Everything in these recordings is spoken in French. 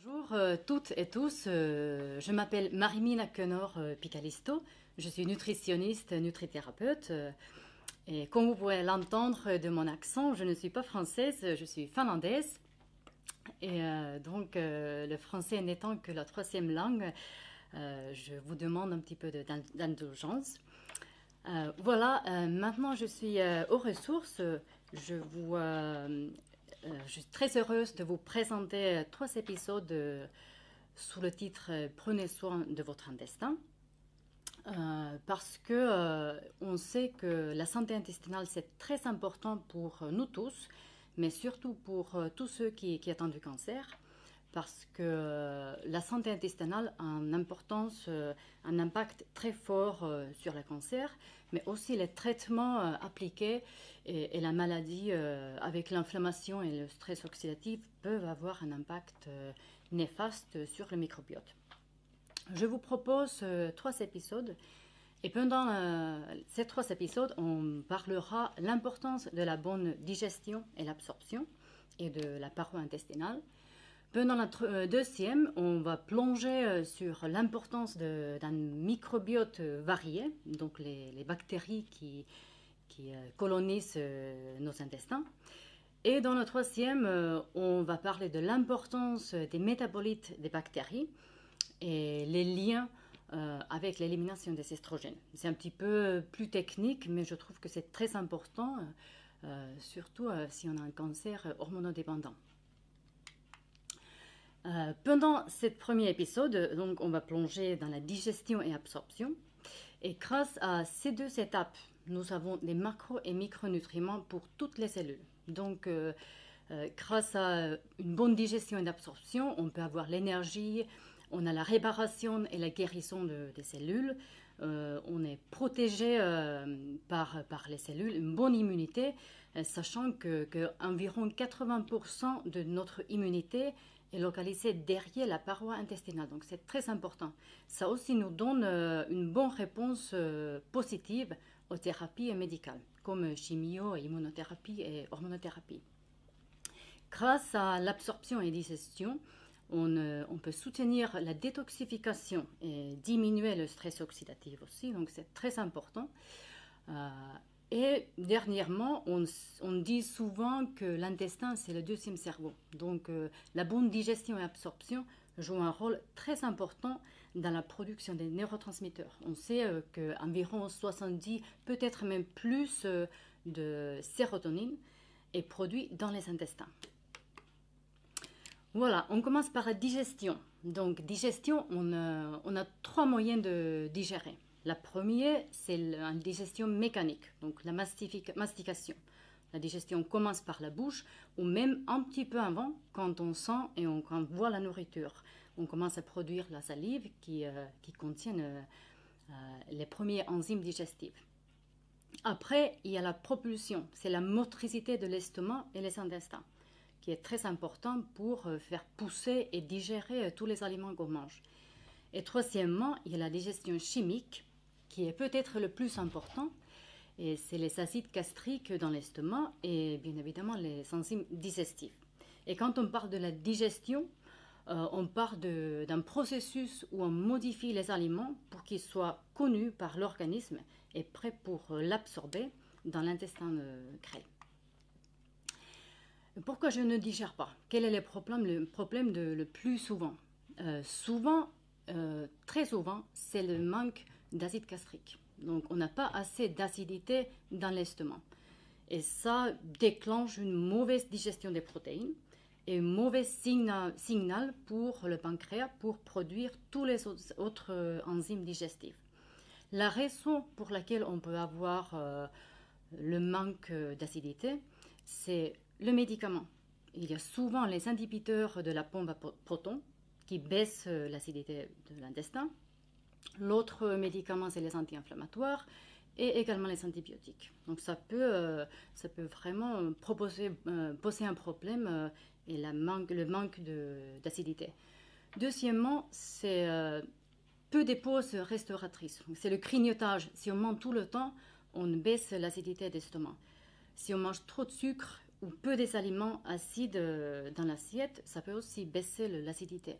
Bonjour toutes et tous, je m'appelle Marimina Quenor-Picalisto, je suis nutritionniste, nutrithérapeute et comme vous pouvez l'entendre de mon accent, je ne suis pas française, je suis finlandaise et le français n'étant que la troisième langue, je vous demande un petit peu d'indulgence. Maintenant je suis aux ressources, je vous je suis très heureuse de vous présenter 3 épisodes sous le titre Prenez soin de votre intestin. Parce que on sait que la santé intestinale c'est très important pour nous tous, mais surtout pour tous ceux qui attendent du cancer. Parce que la santé intestinale a une importance, un impact très fort sur le cancer, mais aussi les traitements appliqués et la maladie avec l'inflammation et le stress oxydatif peuvent avoir un impact néfaste sur le microbiote. Je vous propose 3 épisodes et pendant ces 3 épisodes, on parlera de l'importance de la bonne digestion et l'absorption et de la paroi intestinale. Pendant la deuxième, on va plonger sur l'importance d'un microbiote varié, donc les bactéries qui colonisent nos intestins. Et dans la troisième, on va parler de l'importance des métabolites des bactéries et les liens avec l'élimination des estrogènes. C'est un petit peu plus technique, mais je trouve que c'est très important, surtout si on a un cancer hormonodépendant. Pendant ce premier épisode, donc, on va plonger dans la digestion et absorption. Et grâce à ces 2 étapes, nous avons des macro- et micronutriments pour toutes les cellules. Donc, grâce à une bonne digestion et absorption, on peut avoir l'énergie, on a la réparation et la guérison des cellules, on est protégé par les cellules, une bonne immunité, sachant que environ 80% de notre immunité est localisée derrière la paroi intestinale. Donc c'est très important. Ça aussi nous donne une bonne réponse positive aux thérapies médicales, comme chimio, immunothérapie et hormonothérapie. Grâce à l'absorption et digestion, on peut soutenir la détoxification et diminuer le stress oxydatif aussi, donc c'est très important. Et dernièrement, on dit souvent que l'intestin c'est le deuxième cerveau. Donc la bonne digestion et absorption jouent un rôle très important dans la production des neurotransmetteurs. On sait qu'environ 70, peut-être même plus de sérotonine est produit dans les intestins. Voilà, on commence par la digestion. Donc, digestion, on a 3 moyens de digérer. La première, c'est la digestion mécanique, donc la mastication. La digestion commence par la bouche ou même un petit peu avant, quand on sent et quand on voit la nourriture. On commence à produire la salive qui contient les premiers enzymes digestifs. Après, il y a la propulsion, c'est la motricité de l'estomac et les intestins, qui est très important pour faire pousser et digérer tous les aliments qu'on mange. Et troisièmement, il y a la digestion chimique, qui est peut-être le plus important, et c'est les acides gastriques dans l'estomac et bien évidemment les enzymes digestifs. Et quand on parle de la digestion, on parle d'un processus où on modifie les aliments pour qu'ils soient connus par l'organisme et prêts pour l'absorber dans l'intestin grêle. Pourquoi je ne digère pas? Quel est le problème le plus souvent? Très souvent, c'est le manque d'acide gastrique. Donc, on n'a pas assez d'acidité dans l'estomac. Et ça déclenche une mauvaise digestion des protéines et un mauvais signal pour le pancréas pour produire tous les autres enzymes digestifs. La raison pour laquelle on peut avoir le manque d'acidité, c'est le médicament. Il y a souvent les inhibiteurs de la pompe à protons qui baissent l'acidité de l'intestin. L'autre médicament, c'est les anti-inflammatoires et également les antibiotiques. Donc ça peut vraiment poser un problème et le manque d'acidité. Deuxièmement, c'est peu de pauses restauratrices. C'est le grignotage. Si on mange tout le temps, on baisse l'acidité d'estomac. Si on mange trop de sucre ou peu des aliments acides dans l'assiette, ça peut aussi baisser l'acidité.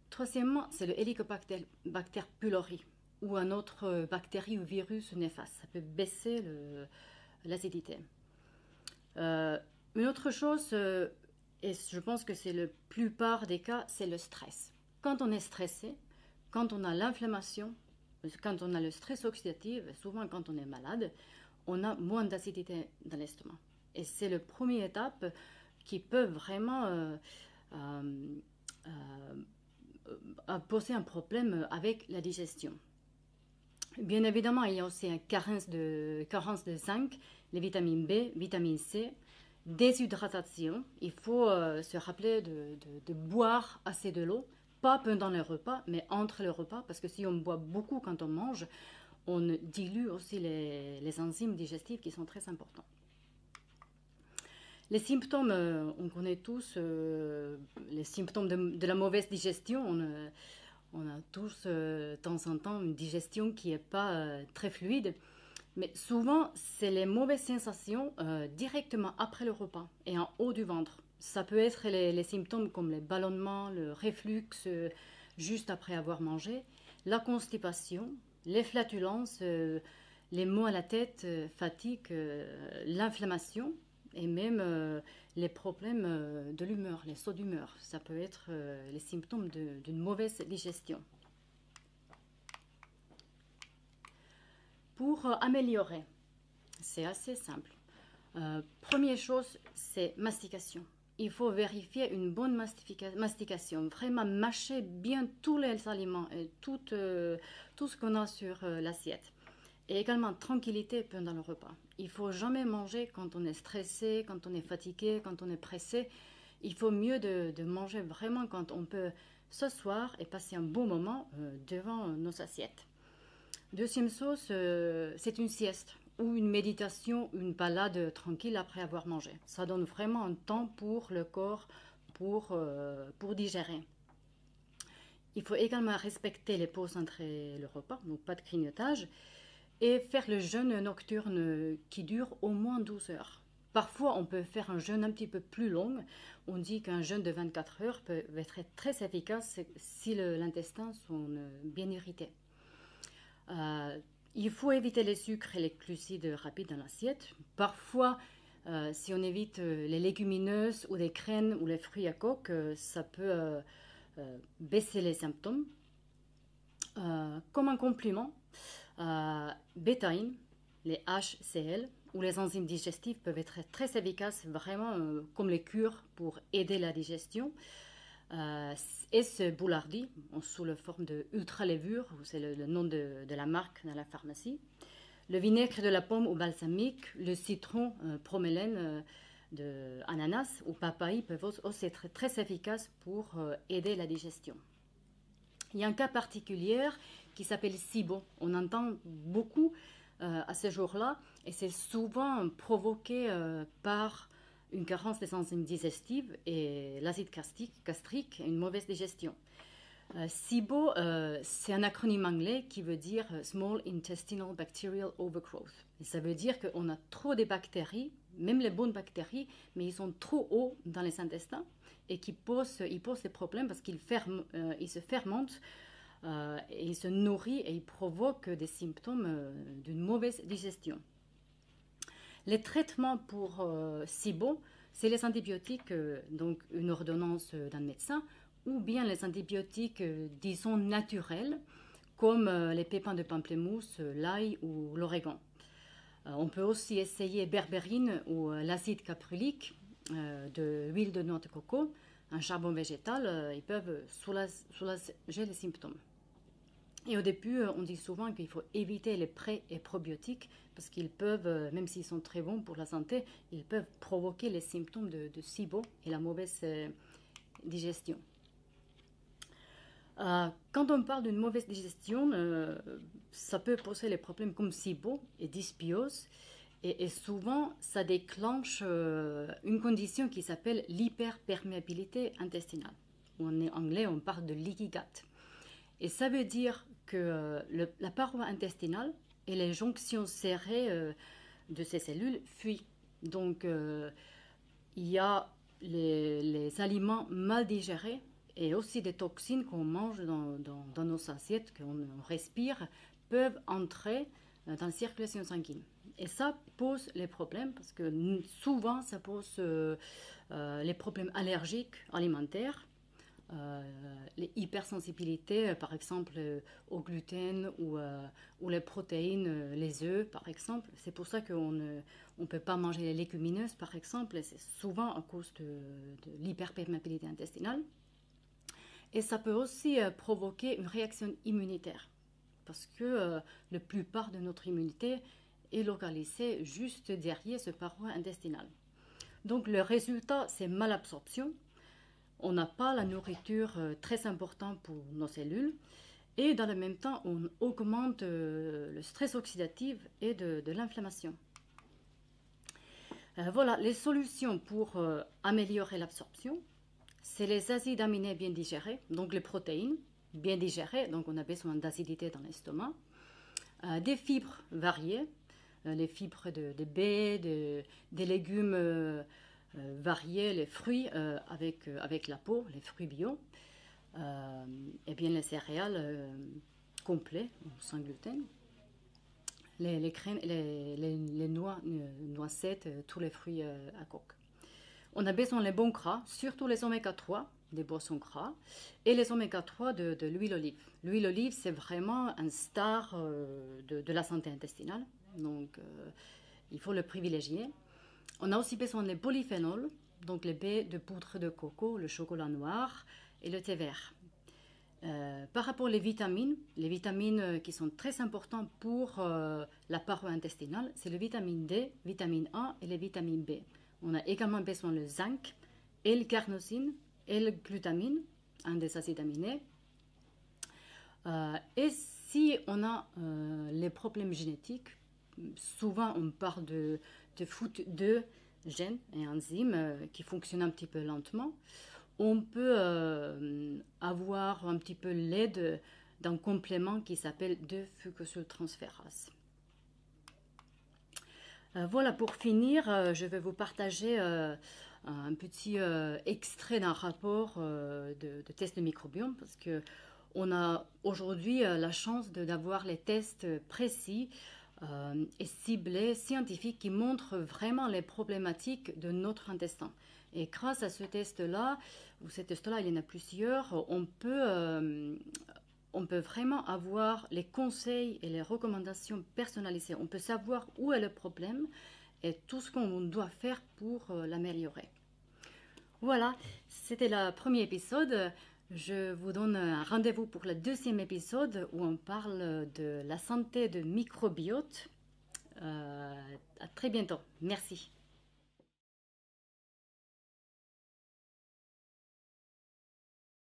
Troisièmement, c'est le Helicobacter pylori ou un autre bactérie ou virus néfaste. Ça peut baisser l'acidité. Une autre chose, et je pense que c'est la plupart des cas, c'est le stress. Quand on est stressé, quand on a l'inflammation, quand on a le stress oxydatif, souvent quand on est malade, on a moins d'acidité dans l'estomac. Et c'est la première étape qui peut vraiment poser un problème avec la digestion. Bien évidemment, il y a aussi une carence de zinc, les vitamines B, vitamine C, déshydratation. Il faut se rappeler de boire assez de l'eau, pas pendant les repas, mais entre les repas, parce que si on boit beaucoup quand on mange, on dilue aussi les enzymes digestives qui sont très importants. Les symptômes, on connaît tous les symptômes de la mauvaise digestion. On a tous de temps en temps une digestion qui n'est pas très fluide. Mais souvent, c'est les mauvaises sensations directement après le repas et en haut du ventre. Ça peut être les symptômes comme les ballonnements, le reflux juste après avoir mangé, la constipation, les flatulences, les maux à la tête, fatigue, l'inflammation et même les problèmes de l'humeur, les sauts d'humeur. Ça peut être les symptômes d'une mauvaise digestion. Pour améliorer, c'est assez simple. Première chose, c'est mastication. Il faut vérifier une bonne mastication, vraiment mâcher bien tous les aliments et tout ce qu'on a sur l'assiette. Et également tranquillité pendant le repas. Il ne faut jamais manger quand on est stressé, quand on est fatigué, quand on est pressé. Il faut mieux de manger vraiment quand on peut s'asseoir et passer un bon moment devant nos assiettes. Deuxième chose, c'est une sieste ou une méditation, une balade tranquille après avoir mangé. Ça donne vraiment un temps pour le corps pour digérer. Il faut également respecter les pauses entre les repas, donc pas de grignotage, et faire le jeûne nocturne qui dure au moins 12 heures. Parfois, on peut faire un jeûne un petit peu plus long. On dit qu'un jeûne de 24 heures peut être très efficace si l'intestin sont bien irrités. Il faut éviter les sucres et les glucides rapides dans l'assiette. Parfois, si on évite les légumineuses ou les graines ou les fruits à coque, ça peut baisser les symptômes. Comme un complément, bétaïne, les HCl ou les enzymes digestives peuvent être très efficaces, vraiment comme les cures pour aider la digestion. S-Boulardie, sous la forme de ultra-levure, c'est le nom de la marque dans la pharmacie. Le vinaigre de la pomme ou balsamique, le citron promélène de ananas ou papaye peuvent aussi être très efficaces pour aider la digestion. Il y a un cas particulier qui s'appelle SIBO. On entend beaucoup à ce jour-là et c'est souvent provoqué par une carence des enzymes digestives et l'acide gastrique et une mauvaise digestion. SIBO, c'est un acronyme anglais qui veut dire Small Intestinal Bacterial Overgrowth. Et ça veut dire qu'on a trop de bactéries, même les bonnes bactéries, mais ils sont trop hauts dans les intestins et ils posent des problèmes parce qu'ils se fermentent, et ils se nourrissent et ils provoquent des symptômes d'une mauvaise digestion. Les traitements pour SIBO, c'est les antibiotiques, donc une ordonnance d'un médecin, ou bien les antibiotiques, disons, naturels, comme les pépins de pamplemousse, l'ail ou l'origan. On peut aussi essayer berbérine ou l'acide caprylique, de l'huile de noix de coco, un charbon végétal, ils peuvent soulager les symptômes. Et au début, on dit souvent qu'il faut éviter les pré- et probiotiques parce qu'ils peuvent, même s'ils sont très bons pour la santé, ils peuvent provoquer les symptômes de SIBO et la mauvaise digestion. Quand on parle d'une mauvaise digestion, ça peut poser les problèmes comme SIBO et dysbiose. Et souvent, ça déclenche une condition qui s'appelle l'hyperperméabilité intestinale. En anglais, on parle de leaky gut. Et ça veut dire que la paroi intestinale et les jonctions serrées de ces cellules fuient. Donc, il y a les aliments mal digérés et aussi des toxines qu'on mange dans nos assiettes, qu'on respire, peuvent entrer dans la circulation sanguine. Et ça pose les problèmes parce que souvent ça pose les problèmes allergiques alimentaires, les hypersensibilités, par exemple au gluten ou les protéines, les œufs, par exemple. C'est pour ça qu'on ne peut pas manger les légumineuses, par exemple, et c'est souvent à cause de l'hyperperméabilité intestinale. Et ça peut aussi provoquer une réaction immunitaire, parce que la plupart de notre immunité est localisée juste derrière ce paroi intestinal. Donc le résultat, c'est malabsorption. On n'a pas la nourriture très importante pour nos cellules. Et dans le même temps, on augmente le stress oxydatif et de l'inflammation. Voilà, les solutions pour améliorer l'absorption, c'est les acides aminés bien digérés, donc les protéines bien digérées, donc on a besoin d'acidité dans l'estomac, des fibres variées, les fibres de baies, des légumes variés, les fruits avec la peau, les fruits bio, et bien les céréales complets, sans gluten, les noix, noisettes, tous les fruits à coque. On a besoin des bons gras, surtout les oméga 3, des boissons gras, et les oméga 3 de l'huile d'olive. L'huile d'olive, c'est vraiment un star de la santé intestinale, donc il faut le privilégier. On a aussi besoin des polyphénols, donc les baies de poudre de coco, le chocolat noir et le thé vert. Par rapport aux vitamines qui sont très importantes pour la paroi intestinale, c'est le vitamine D, vitamine A et les vitamines B. On a également besoin de zinc, L-carnosine, L-glutamine, un des acides aminés. Et si on a les problèmes génétiques, souvent on parle de faute de gènes et enzymes qui fonctionnent un petit peu lentement. On peut avoir un petit peu l'aide d'un complément qui s'appelle 2-fucosyltransférase. Voilà, pour finir, je vais vous partager un petit extrait d'un rapport de test de microbiome, parce que on a aujourd'hui la chance d'avoir les tests précis et ciblés, scientifiques, qui montrent vraiment les problématiques de notre intestin. Et grâce à ce test-là, ou ces tests-là, il y en a plusieurs, on peut vraiment avoir les conseils et les recommandations personnalisées. On peut savoir où est le problème et tout ce qu'on doit faire pour l'améliorer. Voilà, c'était le premier épisode. Je vous donne un rendez-vous pour le deuxième épisode où on parle de la santé de microbiote. À très bientôt. Merci.